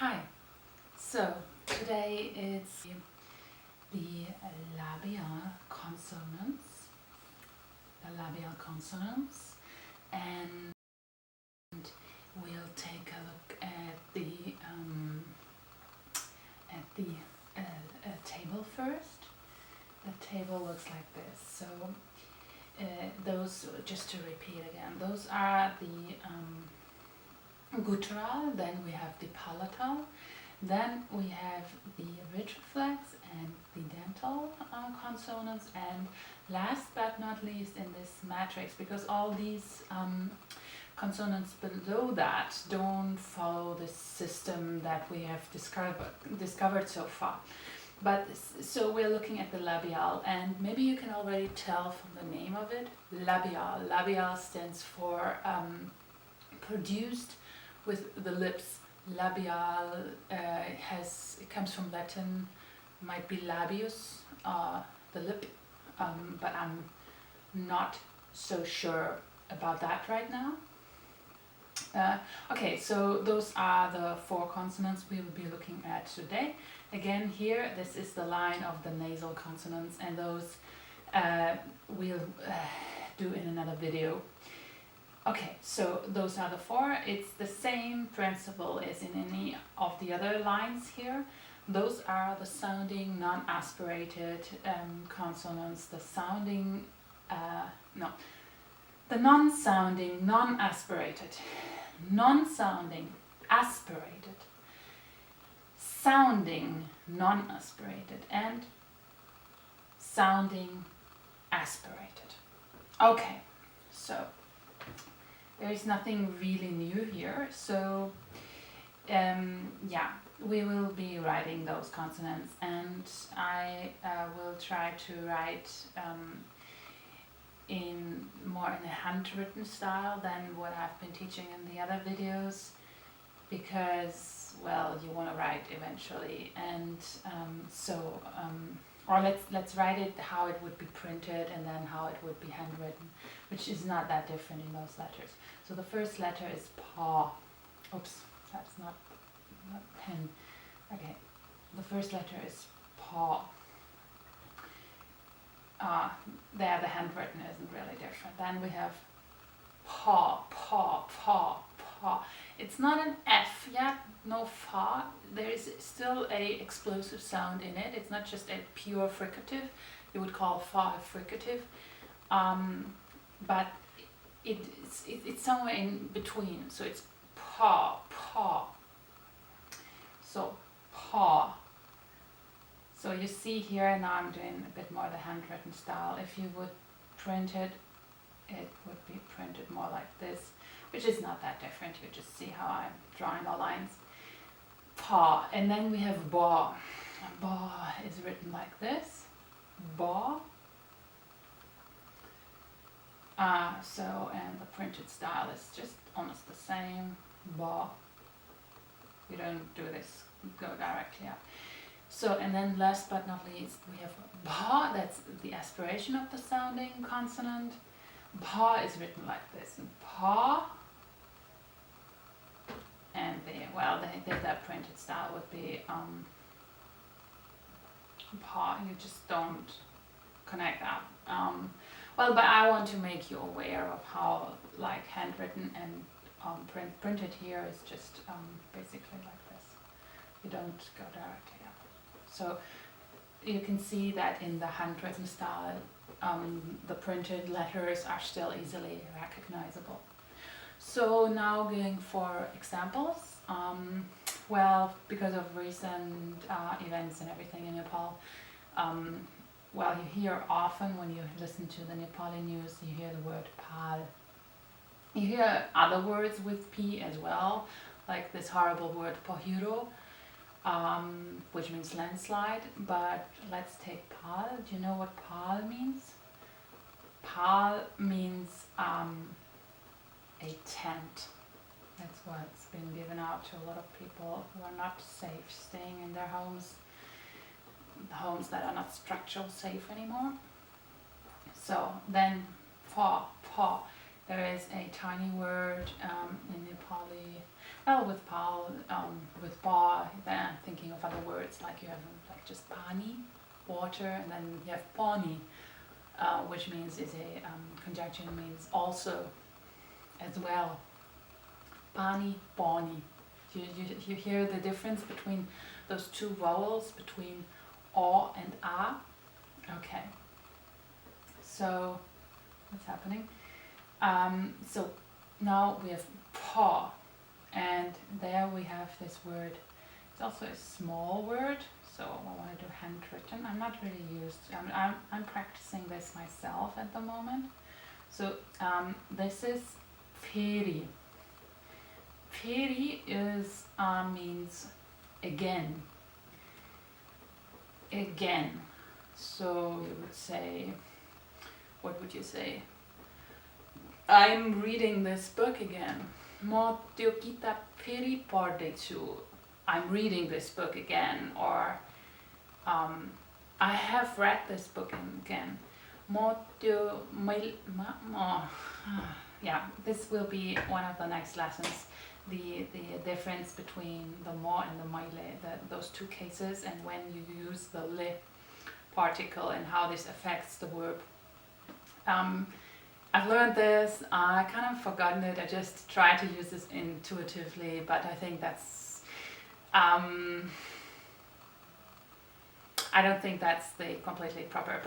Hi, so today it's the labial consonants, and we'll take a look at the table first. The table looks like this. So those, just to repeat again, those are the guttural, then we have the palatal, then we have the retroflex and the dental consonants, and last but not least in this matrix, because all these consonants below that don't follow the system that we have discovered so far. But so we're looking at the labial, and maybe you can already tell from the name of it, labial. Labial stands for produced with the lips. Labial it comes from Latin, might be labius, the lip, but I'm not so sure about that right now. Okay, so those are the 4 consonants we will be looking at today. Again, here, this is the line of the nasal consonants, and those we'll do in another video. Okay, so those are the 4. It's the same principle as in any of the other lines here. Those are the sounding non-aspirated consonants, the non-sounding non-aspirated, non-sounding aspirated, sounding non-aspirated, and sounding aspirated. Okay, so there is nothing really new here, so yeah, we will be writing those consonants, and I will try to write in a handwritten style than what I've been teaching in the other videos, because, well, you want to write eventually, and or let's write it how it would be printed and then how it would be handwritten, which is not that different in those letters. So the first letter is pa. Oops, that's not pen. Okay, the first letter is pa. There the handwritten isn't really different. Then we have pa, pa, pa, pa. It's not an F yet, no fa. There is still a explosive sound in it. It's not just a pure fricative. You would call fa a fricative, but it's somewhere in between. So it's pa, pa. So pa. So you see here, now I'm doing a bit more the handwritten style. If you would print it, it would be printed more like this, which is not that different. You just see how I'm drawing the lines. Pa, and then we have ba. Ba is written like this. Ba. And the printed style is just almost the same. Ba. You don't do this, go directly up. So, and then last but not least, we have ba, that's the aspiration of the sounding consonant. Ba is written like this, and pa, and that printed style would be pa. You just don't connect up. Well, but I want to make you aware of how, like, handwritten and printed here is just basically like this. You don't go directly up. So you can see that in the handwritten style, the printed letters are still easily recognizable. So now going for examples. Well, because of recent events and everything in Nepal, well, you hear often when you listen to the Nepali news, you hear the word pal. You hear other words with P as well, like this horrible word pohiro, which means landslide, but let's take pal. Do you know what pal means? Pal means a tent. That's what's been given out to a lot of people who are not safe staying in their homes, homes that are not structural safe anymore. So then pa, There is a tiny word in Nepali. Well, with pal, with ba, then I'm thinking of other words, like you have like just pani, water, and then you have pani, which means is a conjunction, means also, as well. Pani, boni. You hear the difference between those two vowels, between o and a? Okay. So, what's happening? So now we have paw, and there we have this word. It's also a small word, so I want to do handwritten. I'm not really used. I'm practicing this myself at the moment. So this is feri. Feri is means again. Again. So you would say, what would you say? I'm reading this book again. Mo tyo kitab feri pardhechu. I'm reading this book again, or I have read this book again. Mo tyo yeah, this will be one of the next lessons. The difference between the mo and the maile, those two cases, and when you use the le particle and how this affects the verb. I've learned this, I kind of forgotten it, I just try to use this intuitively, but I think that's, I don't think that's the completely proper,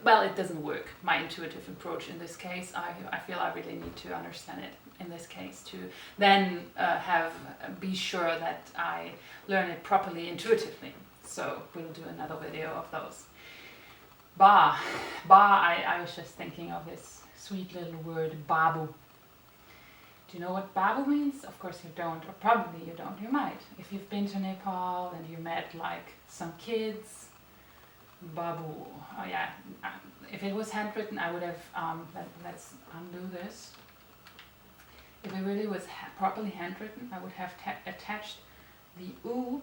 well, it doesn't work, my intuitive approach in this case. I feel I really need to understand it in this case to then be sure that I learn it properly intuitively. So we'll do another video of those. Ba, I was just thinking of this sweet little word, babu. Do you know what babu means? Of course you don't, or probably you don't. You might. If you've been to Nepal and you met like some kids, babu. Oh yeah, if it was handwritten, I would have, let's undo this. If it really was properly handwritten, I would have attached the u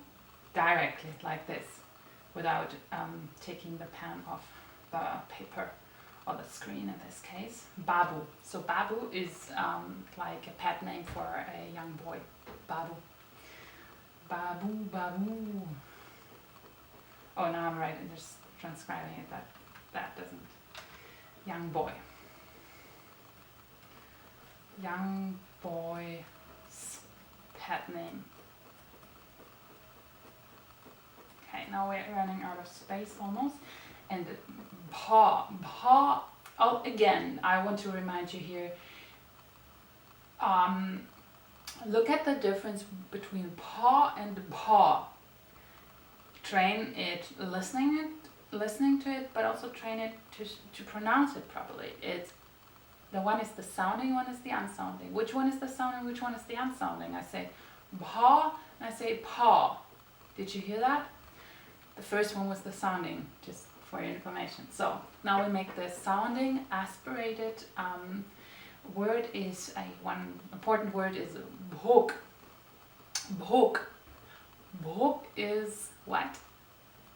directly like this, without taking the pen off the paper or the screen in this case. Babu. So babu is like a pet name for a young boy. Babu. Babu, babu. Oh, now I'm right, I'm just transcribing it, that doesn't. Young boy. Young boy's pet name. Okay, now we're running out of space almost. And pa, oh, again, I want to remind you here, look at the difference between pa and pa. Train it, listening to it, but also train it to pronounce it properly. The one is the sounding, one is the unsounding. Which one is the sounding, which one is the unsounding? I say pa, and I say pa. Did you hear that? The first one was the sounding, just for your information. So now we make the sounding aspirated word. Is one important word is bhok. Bhok. Bhok is what?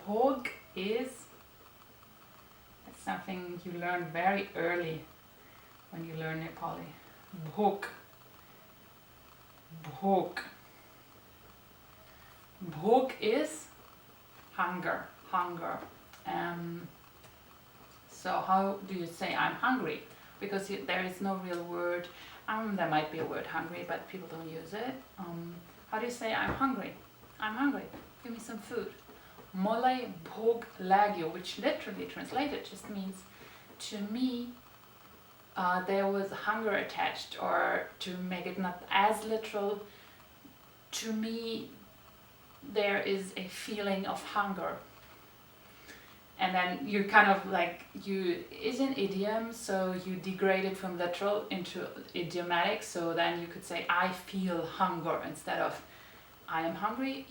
Bhog is, it's something you learn very early when you learn Nepali. Bhok. Bhok. Bhok is hunger. Hunger. So how do you say I'm hungry? Because there is no real word. There might be a word hungry, but people don't use it. How do you say I'm hungry? I'm hungry. Give me some food. Molai bhog lagyo, which literally translated just means to me there was hunger attached, or to make it not as literal, to me there is a feeling of hunger. And then you kind of like, is an idiom, so you degrade it from literal into idiomatic, so then you could say I feel hunger instead of I am hungry.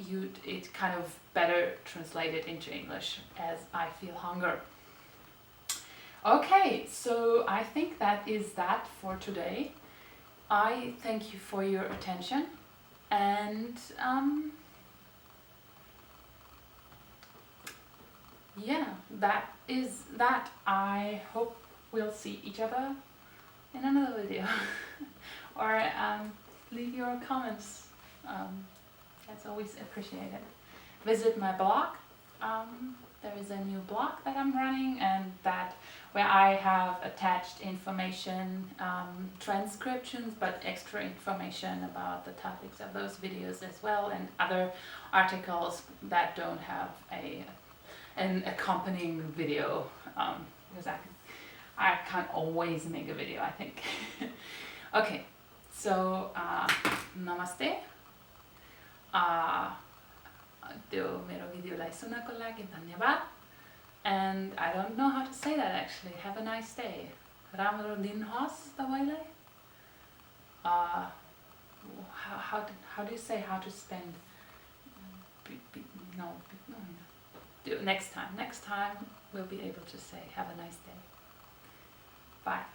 It kind of better translated into English as I feel hunger. Okay, so I think that is that for today. I thank you for your attention, and yeah, that is that. I hope we'll see each other in another video. Or leave your comments. That's always appreciated. Visit my blog. There is a new blog that I'm running, and where I have attached information, transcriptions, but extra information about the topics of those videos as well, and other articles that don't have an accompanying video, because I can't always make a video, I think. Okay, so namaste. त्यो मेरो भिडियोलाई सुन्नको लागि धन्यवाद. And I don't know how to say that actually. Have a nice day. राम्रो दिन होस् तपाईलाई. How do you say how to spend? No. Next time we'll be able to say have a nice day. Bye.